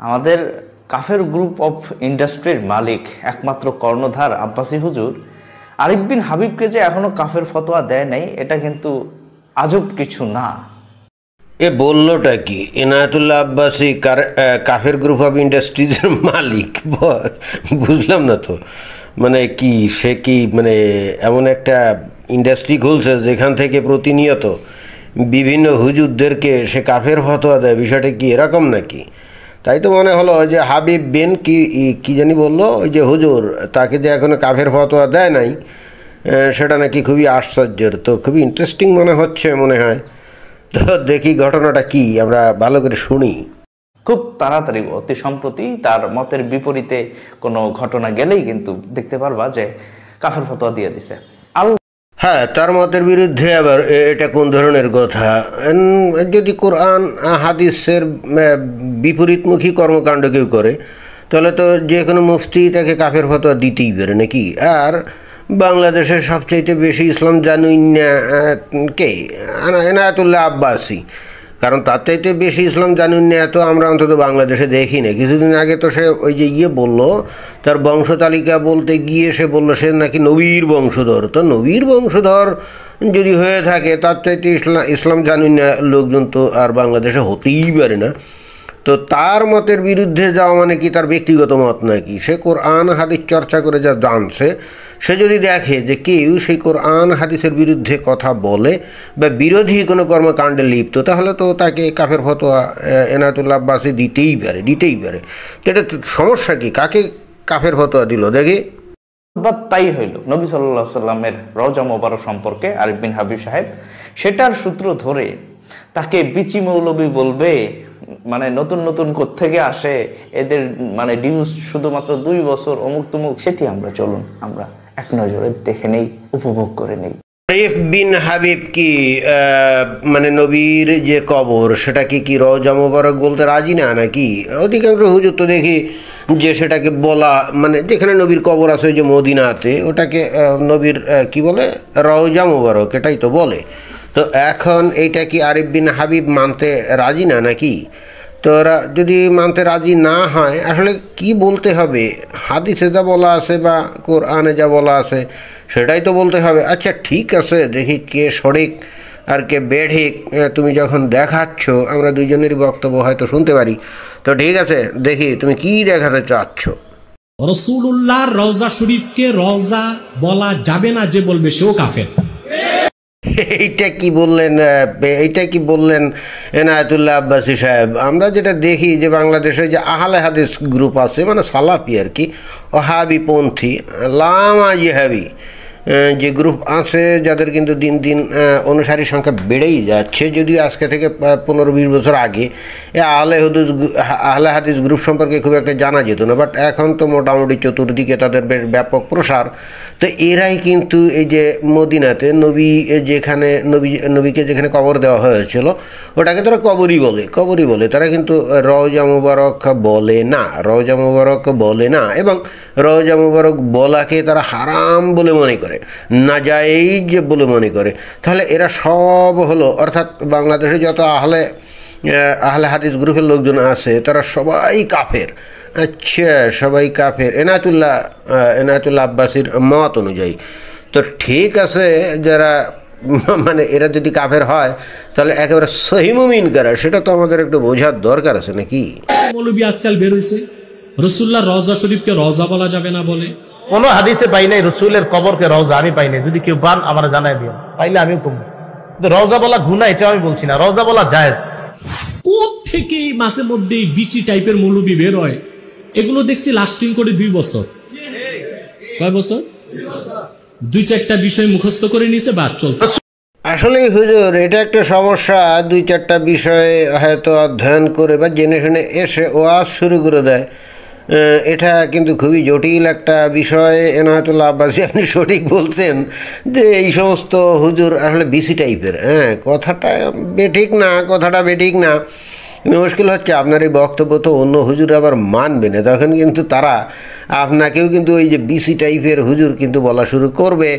আমাদের কাফের group of ইন্ডাস্ট্রির মালিক একমাত্র কর্ণধার আব্বাসী হুজুর আরিফ বিন হাবিবকে যে এখনো কাফের ফতোয়া দেয় নাই, এটা কিন্তু আজব কিছু না। এ বললোটা কি? এনায়েতুল্লাহ আব্বাসী কাফের গ্রুপ অফ ইন্ডাস্ট্রিজের মালিক? বুঝলাম না তো, মানে কি সে কি মানে এমন একটা ইন্ডাস্ট্রি খুলছে যেখান থেকে প্রতিনিয়ত বিভিন্ন হুজুরদেরকে সে কাফের ফতোয়া দেয়? বিষয়টা কি এরকম নাকি? তাই তো মনে হলো যে হাবিব বিন কি জানি বললো, ওই যে হুজুর তাকে যে এখনো কাফের ফতোয়া দেয় নাই, সেটা নাকি খুবই আশ্চর্যের। তো খুবই ইন্টারেস্টিং মনে হচ্ছে, মনে হয়। তো দেখি ঘটনাটা কি, আমরা ভালো করে শুনি। খুব তাড়াতাড়ি অতি সম্প্রতি তার মতের বিপরীতে কোনো ঘটনা গেলেই কিন্তু দেখতে পারবা যে কাফের ফতোয়া দিয়ে দিছে। হ্যাঁ, তার মতের বিরুদ্ধে আবার এটা কোন ধরনের কথা? যদি কোরআন হাদিসের বিপরীতমুখী কর্মকাণ্ড কেউ করে, তাহলে তো যে কোনো মুফতি তাকে কাফের ফতোয়া দিতেই পারে নাকি? আর বাংলাদেশের সবচাইতে বেশি ইসলাম জানুই না কে? এনায়েতুল্লাহ আব্বাসী। কারণ তার চাইতে বেশি ইসলাম জানুন না এত আমরা অন্তত বাংলাদেশে দেখি না। কিছুদিন আগে তো সে ওই যে বললো, তার বংশ তালিকা বলতে গিয়ে সে বললো সে নাকি নবীর বংশধর। তো নবীর বংশধর যদি হয়ে থাকে, তার চাইতে ইসলাম জানুন না লোকজন তো আর বাংলাদেশে হতেই পারে না। তো তার মতের বিরুদ্ধে যাওয়া মানে কি তার ব্যক্তিগত মত নাকি? সে কোরআন হাদিস চর্চা করে যা জানছে, সে যদি দেখে যে কেউ সেই কোরআন হাদিসের বিরুদ্ধে কথা বলে বা বিরোধী কোনো কর্মকাণ্ডে লিপ্ত, তাহলে তো তাকে কাফের ফতোয়া এনায়েতুল্লাহ আব্বাসী দিতেই পারে। তো এটা সমস্যা কি? কাকে কাফের ফতোয়া দিল দেখি? তাই হইল নবী সাল্লাল্লাহু আলাইহি সাল্লামের রওজা মোবারক সম্পর্কে আরিফ বিন হাবিব সাহেব সেটার সূত্র ধরে তাকে বিচি মৌলবী বলবে, মানে নতুন নতুন কোত্থেকে আসে, এদের মানে ডিউজ শুধুমাত্র 2 বছর অমুক তুমুক, সেটি আমরা চলুন আমরা এক নজরে দেখে নেই, উপভোগ করে নেই। আরিফ বিন হাবিব কি মানে নবীর যে কবর সেটাকে কি রওজা মোবারক বলতে রাজি না নাকি? অধিকাংশ হুজুর তো দেখি যে সেটাকে বলা মানে যেখানে নবীর কবর আছে, ওই যে মদিনাতে, ওটাকে নবীর কি বলে, রওজা মোবারক, এটাই তো বলে। তো এখন এইটা কি আরিফ বিন হাবিব মানতে রাজি না নাকি? তো ওরা যদি মানতে রাজি না হয়, আসলে কি বলতে হবে? হাদিসে যা বলা আছে বা কোরআনে যা বলা আছে সেটাই তো বলতে হবে। আচ্ছা ঠিক আছে, দেখি কে সঠিক আর কে বেঠিক তুমি যখন দেখাচ্ছ, আমরা দুজনেরই বক্তব্য হয়তো শুনতে পারি। তো ঠিক আছে, দেখি তুমি কি দেখাতে চাচ্ছ। রাসূলুল্লাহর রওজা শরীফকে রওজা বলা যাবে না, যে বলবে সেও কাফের। এইটা কি বললেন এনায়েতুল্লাহ আব্বাসী সাহেব? আমরা যেটা দেখি যে বাংলাদেশে যে আহলে হাদিস গ্রুপ আছে, মানে সালাফি আর কি, ওহাবিপন্থী লামা জিহাবি যে গ্রুপ আছে, যাদের কিন্তু দিন দিন অনুসারীর সংখ্যা বেড়েই যাচ্ছে। যদিও আজকে থেকে 15-20 বছর আগে আহলে হাদিস গ্রুপ সম্পর্কে খুব একটা জানা যেত না, বাট এখন তো মোটামুটি চতুর্দিকে তাদের বেশ ব্যাপক প্রসার। তো এরাই কিন্তু এই যে মদিনাতে নবীকে যেখানে কবর দেওয়া হয়েছিল, ওটাকে তারা কবরই বলে। তারা কিন্তু রওজা মুবারক বলে না, এবং রওজা মুবারক বলাকে তারা হারাম বলে মনে করে, নাজায়েজ বলে মনে করে। তাহলে এরা সব হলো, অর্থাৎ বাংলাদেশে যত আহলে হাদিস গ্রুপের লোকজন আছে তারা সবাই কাফের। আচ্ছা, সবাই কাফের এনায়েতুল্লাহ আব্বাসীর মত অনুযায়ী। তো ঠিক আছে, যারা মানে এরা যদি কাফের হয়, তাহলে একেবারে সহি মুমিন কারা, সেটা তো আমাদের একটু বোঝার দরকার আছে নাকি? মৌলবী আজকাল বের হয়েছে রাসূলুল্লাহর রওজা শরীফকে রওজা বলা যাবে না বলে। কোন হাদিসে পাই নাই রসুলের কবরকে রওজা, আমি পাই নাই। যদি কেউ পান আমার জানাই দিও, পাইলে আমিও কমবো। কিন্তু রওজা বলা গুনাহ এটা আমি বলছি না, রওজা বলা জায়েজ। কোত্থেকে মাঝে মধ্যে বিচি টাইপের মৌলবী বের হয়, এগুলো দেখছি লাস্টিং করে 2 বছর। কয় বছর? 2-4টা বিষয় মুখস্থ করে নিয়েছে, বাদ চলতে। আসলে হুজুর, এটা একটা সমস্যা। 2-4টা বিষয় হয়তো অধ্যয়ন করে বা জেনে শুনে এসে ওয়াজ শুরু করে দেয়, এটা কিন্তু খুবই জটিল একটা বিষয়। এনায়েতুল্লাহ আব্বাসী, আপনি সঠিক বলছেন যে এই সমস্ত হুজুর আসলে বিসি টাইপের। কথাটা বেঠিক না। মুশকিল হচ্ছে আপনার এই বক্তব্য তো অন্য হুজুর আবার মানবে না, তখন কিন্তু তারা আপনাকেও কিন্তু ওই যে বিসি টাইপের হুজুর কিন্তু বলা শুরু করবে।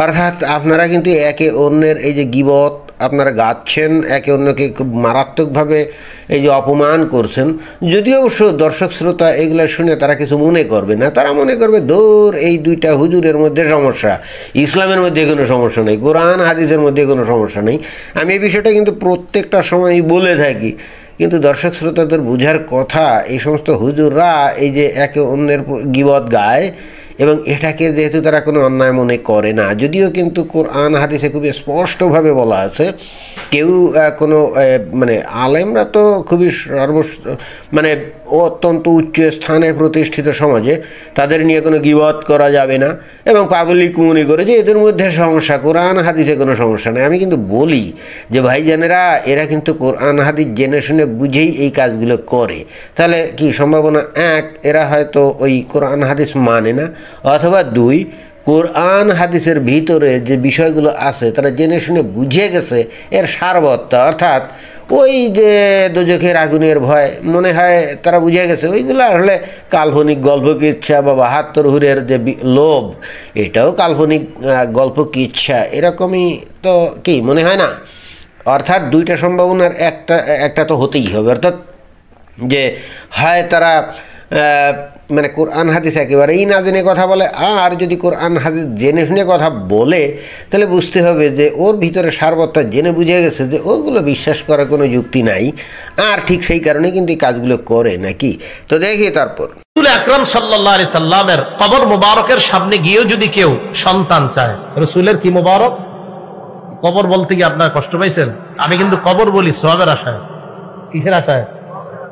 অর্থাৎ আপনারা কিন্তু একে অন্যের এই যে গীবত আপনারা গাচ্ছেন, একে অন্যকে খুব মারাত্মকভাবে এই যে অপমান করছেন, যদিও অবশ্য দর্শক শ্রোতা এগুলো শুনে তারা কিছু মনে করবে না, তারা মনে করবে দূর এই দুইটা হুজুরের মধ্যে সমস্যা, ইসলামের মধ্যে কোনো সমস্যা নেই, কোরআন হাদিসের মধ্যে কোনো সমস্যা নেই। আমি এই বিষয়টা কিন্তু প্রত্যেকটা সময়ই বলে থাকি, কিন্তু দর্শক শ্রোতাদের বোঝার কথা এই সমস্ত হুজুররা এই যে একে অন্যের গীবত গায় এবং এটাকে যেহেতু তারা কোনো অন্যায় মনে করে না, যদিও কিন্তু কোরআন হাদিসে খুবই স্পষ্টভাবে বলা আছে কেউ কোনো মানে আলেমরা তো খুবই মানে অত্যন্ত উচ্চ স্থানে প্রতিষ্ঠিত সমাজে, তাদের নিয়ে কোনো গীবত করা যাবে না এবং পাবলিক মনে করে যে এদের মধ্যে সমস্যা, কোরআন হাদিসে কোনো সমস্যা নেই। আমি কিন্তু বলি যে ভাইজানেরা, এরা কিন্তু কোরআন হাদিস জেনে শুনে বুঝেই এই কাজগুলো করে। তাহলে কি সম্ভাবনা, এক, এরা হয়তো ওই কোরআন হাদিস মানে না, অথবা দুই, কোরআন হাদিসের ভিতরে যে বিষয়গুলো আছে তারা জেনে শুনে বুঝে গেছে এর সারবত্তা, অর্থাৎ ওই যে দোজখের আগুনের ভয় মনে হয় তারা বুঝে গেছে, ওইগুলো আসলে কাল্পনিক গল্প কিচ্ছা বা ৭২ হুরের যে লোভ, এটাও কাল্পনিক গল্প কিচ্ছা, এরকমই তো কি মনে হয় না? অর্থাৎ দুইটা সম্ভাবনার একটা তো হতেই হবে, অর্থাৎ যে হয় তারা মানে কোরআন হাদিস একেবারেই না জেনে কথা বলে, আর যদি কোরআন হাদিস জেনে শুনে কথা বলে তাহলে বুঝতে হবে যে ওর ভিতরে সারবত্তা জেনে বুঝে গেছে যে ওগুলো বিশ্বাস করার কোনো যুক্তি নাই, আর ঠিক সেই কারণে কিন্তু এই কাজগুলো করে নাকি। তো দেখি তারপর রাসূল আকরাম সাল্লাল্লাহু আলাইহি সাল্লামের কবর মুবারকের সামনে গিয়েও যদি কেউ সন্তান চায়, রাসূলের কি মুবারক কবর বলতে কি আপনারা কষ্ট পাইছেন? আমি কিন্তু কবর বলি সওয়াবের আশায়। কিসের আশায়?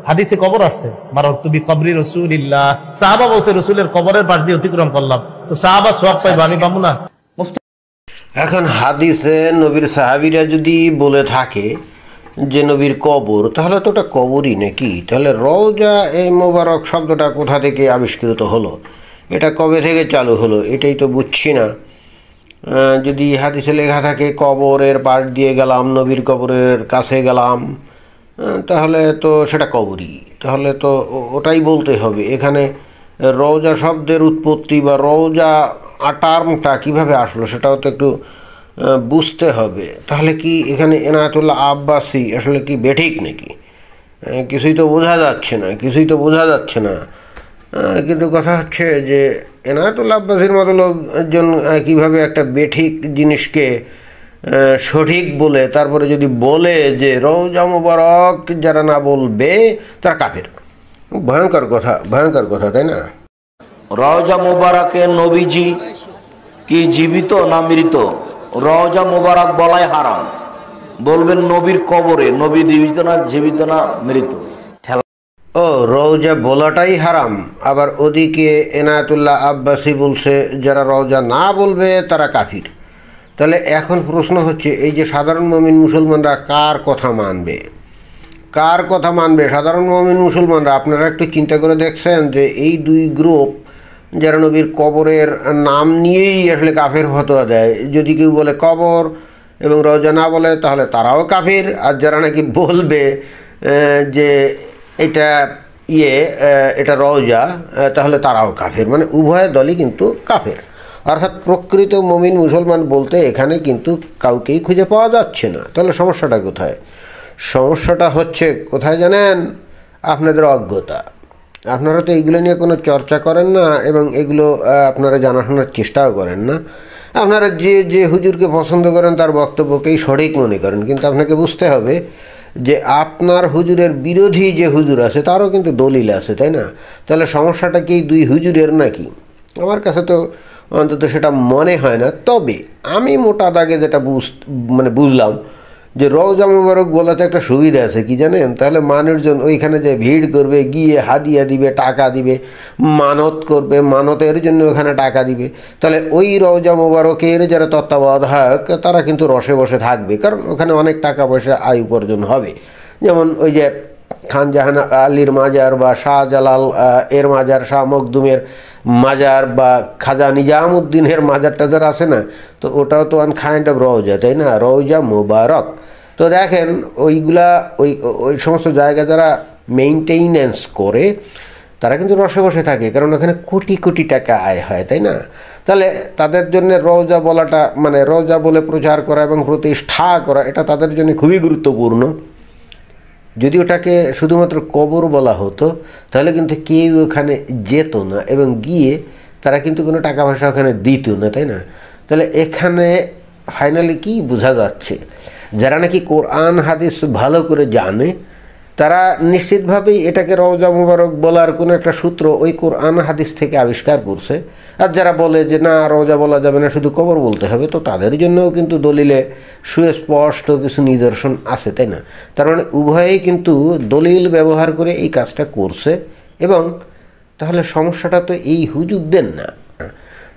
হাদিসে কবর আসছে, মারারতু বিকবরি রাসূলিল্লাহ, সাহাবা বলছে রাসূলের কবরের পাশ দিয়ে অতিক্রম করলাম, তো সাহাবা সওয়াব পাইবে, আমি পাবো না? এখন হাদিসে নবীর সাহাবীরা যদি বলে থাকে যে নবীর কবর, তাহলে তো ওটা কবরই নাকি? তাহলে রওজা এই মোবারক শব্দটা কোথা থেকে আবিষ্কৃত হলো, এটা কবে থেকে চালু হলো, এটাই তো বুঝছি না। যদি হাদিসে লেখা থাকে কবরের পাশ দিয়ে গেলাম, নবীর কবরের কাছে গেলাম, তাহলে তো সেটা কবরই, তাহলে তো ওটাই বলতে হবে। এখানে রওজা শব্দের উৎপত্তি বা রওজা টার্মটা কীভাবে আসলো সেটাও তো একটু বুঝতে হবে। তাহলে কি এখানে এনায়েতুল্লাহ আব্বাসী আসলে কি বেঠিক নাকি? কিছুই তো বোঝা যাচ্ছে না, কিছুই তো বোঝা যাচ্ছে না। কিন্তু কথা হচ্ছে যে এনায়েতুল্লাহ আব্বাসীর মতো লোকজন কীভাবে একটা বেঠিক জিনিসকে সঠিক বলে তারপরে যদি বলে যে রওজা মুবারক যারা না বলবে তারা কাফের, ভয়ঙ্কর কথা, ভয়ঙ্কর কথা, তাই না? রওজা মুবারকে নবীজি কি জীবিত না মৃত? রওজা মুবারক বলাই হারাম, বলবেন নবীর কবরে, নবী জীবিত না মৃত। ও, রওজা বলাটাই হারাম, আবার ওদিকে এনায়েতুল্লাহ আব্বাসী বলছে যারা রওজা না বলবে তারা কাফির। তাহলে এখন প্রশ্ন হচ্ছে এই যে সাধারণ মুমিন মুসলমানরা কার কথা মানবে, কার কথা মানবে? সাধারণ মুমিন মুসলমানরা, আপনারা একটু চিন্তা করে দেখছেন যে এই দুই গ্রুপ যারা নবীর কবরের নাম নিয়েই আসলে কাফের ফতোয়া দেয়, যদি কেউ বলে কবর এবং রওজা না বলে তাহলে তারাও কাফির, আর যারা নাকি বলবে যে এটা এটা রওজা তাহলে তারাও কাফের, মানে উভয় দলই কিন্তু কাফের। অর্থাৎ প্রকৃত মুমিন মুসলমান বলতে এখানে কিন্তু কাউকেই খুঁজে পাওয়া যাচ্ছে না। তাহলে সমস্যাটা কোথায়? সমস্যাটা হচ্ছে কোথায় জানেন? আপনাদের অজ্ঞতা। আপনারা তো এইগুলো নিয়ে কোনো চর্চা করেন না এবং এগুলো আপনারা জানাশোনার চেষ্টাও করেন না। আপনারা যে হুজুরকে পছন্দ করেন তার বক্তব্যকেই সঠিক মনে করেন, কিন্তু আপনাকে বুঝতে হবে যে আপনার হুজুরের বিরোধী যে হুজুর আছে তারও কিন্তু দলিল আছে, তাই না? তাহলে সমস্যাটা কি দুই হুজুরের নাকি? আমার কাছে তো অন্তত সেটা মনে হয় না। তবে আমি মোটা দাগে যেটা বুঝলাম যে রওজা মুবারক বলাতে একটা সুবিধা আছে, কি জানেন? তাহলে মানুষজন ওইখানে যে ভিড় করবে, গিয়ে হাদিয়া দিবে, টাকা দিবে, মানত করবে, মানতের জন্য ওখানে টাকা দিবে, তাহলে ওই রওজা মুবারকের যারা তত্ত্বাবধায়ক তারা কিন্তু রসে বসে থাকবে, কারণ ওখানে অনেক টাকা পয়সা আয় উপার্জন হবে। যেমন ওই যে খান জাহান আলীর মাজার বা শাহজালাল এর মাজার, শাহ মখদুমের মাজার বা খাজা নিজামুদ্দিনের মাজার টাজার আছে না, তো ওটাও তো ওয়ান কাইন্ড অফ রওজা, তাই না? রওজা মুবারক। তো দেখেন ওইগুলা ওই সমস্ত জায়গা যারা মেইনটেইনেন্স করে তারা কিন্তু রসে বসে থাকে, কারণ ওখানে কোটি কোটি টাকা আয় হয়, তাই না? তাহলে তাদের জন্য রওজা বলাটা, মানে রওজা বলে প্রচার করা এবং প্রতিষ্ঠা করা, এটা তাদের জন্য খুবই গুরুত্বপূর্ণ। যদি ওটাকে শুধুমাত্র কবর বলা হতো তাহলে কিন্তু কেউ ওখানে যেত না, এবং গিয়ে তারা কিন্তু কোনো টাকা পয়সা ওখানে দিত না, তাই না? তাহলে এখানে ফাইনালি কি বোঝা যাচ্ছে, যারা নাকি কোরআন হাদিস ভালো করে জানে তারা নিশ্চিতভাবেই এটাকে রওজা মুবারক বলার কোনো একটা সূত্র ওই কোরআন হাদিস থেকে আবিষ্কার করছে। আর যারা বলে যে না, রওজা বলা যাবে না, শুধু কবর বলতে হবে, তো তাদের জন্যও কিন্তু দলিলে সুস্পষ্ট কিছু নিদর্শন আছে, তাই না? তার মানে উভয়েই কিন্তু দলিল ব্যবহার করে এই কাজটা করছে, এবং তাহলে সমস্যাটা তো এই হুজুরদের না।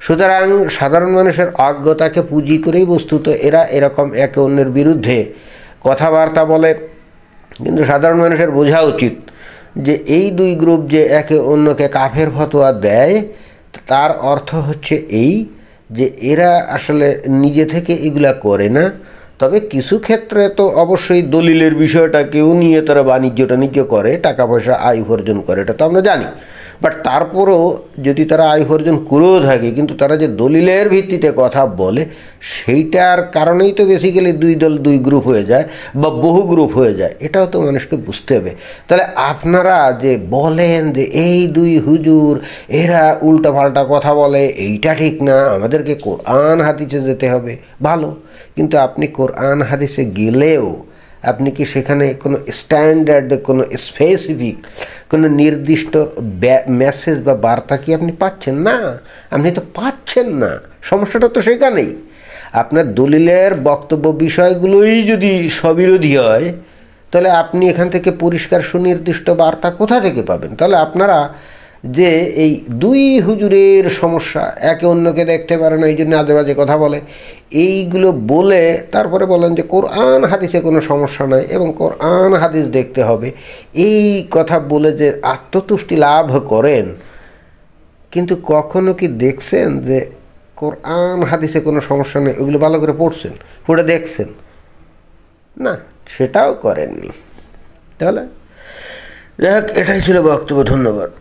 সুতরাং সাধারণ মানুষের অজ্ঞতাকে পুঁজি করেই বস্তুত এরা এরকম একে অন্যের বিরুদ্ধে কথাবার্তা বলে। কিন্তু সাধারণ মানুষের বোঝা উচিত যে এই দুই গ্রুপ যে একে অন্যকে কাফের ফতোয়া দেয়, তার অর্থ হচ্ছে এই যে এরা আসলে নিজে থেকে এগুলা করে না, তবে কিছু ক্ষেত্রে তো অবশ্যই দলিলের বিষয়টাকেও নিয়ে তারা বাণিজ্য টাণিজ্য করে, টাকা পয়সা আয় উপার্জন করে, এটা তো আমরা জানি। বাট তারপরেও যদি তারা আয় উপার্জন করেও থাকে, কিন্তু তারা যে দলিলের ভিত্তিতে কথা বলে, সেইটার কারণেই তো বেসিক্যালি দুই দল দুই গ্রুপ হয়ে যায় বা বহু গ্রুপ হয়ে যায়, এটাও তো মানুষকে বুঝতে হবে। তাহলে আপনারা যে বলেন যে এই দুই হুজুর এরা উল্টাপাল্টা কথা বলে, এইটা ঠিক না, আমাদেরকে কোরআন হাদিসে যেতে হবে, ভালো। কিন্তু আপনি কোরআন হাদিসে গেলেও আপনি কি সেখানে কোনো স্ট্যান্ডার্ড, কোনো স্পেসিফিক, কোনো নির্দিষ্ট মেসেজ বা বার্তা কি আপনি পাচ্ছেন? না, আপনি তো পাচ্ছেন না। সমস্যাটা তো সেখানেই। আপনার দলিলের বক্তব্য বিষয়গুলোই যদি স্ববিরোধী হয়, তাহলে আপনি এখান থেকে পরিষ্কার সুনির্দিষ্ট বার্তা কোথা থেকে পাবেন? তাহলে আপনারা যে এই দুই হুজুরের সমস্যা, একে অন্যকে দেখতে পারে না, এই জন্য আজে বাজে কথা বলে, এইগুলো বলে তারপরে বলেন যে কোরআন হাদিসে কোনো সমস্যা নাই এবং কোরআন হাদিস দেখতে হবে, এই কথা বলে যে আত্মতুষ্টি লাভ করেন, কিন্তু কখনো কি দেখছেন যে কোরআন হাদিসে কোনো সমস্যা নেই, ওগুলো ভালো করে পড়ছেন, পড়ে দেখছেন? না, সেটাও করেননি। তাহলে যাই হোক, এটাই ছিল বক্তব্য। ধন্যবাদ।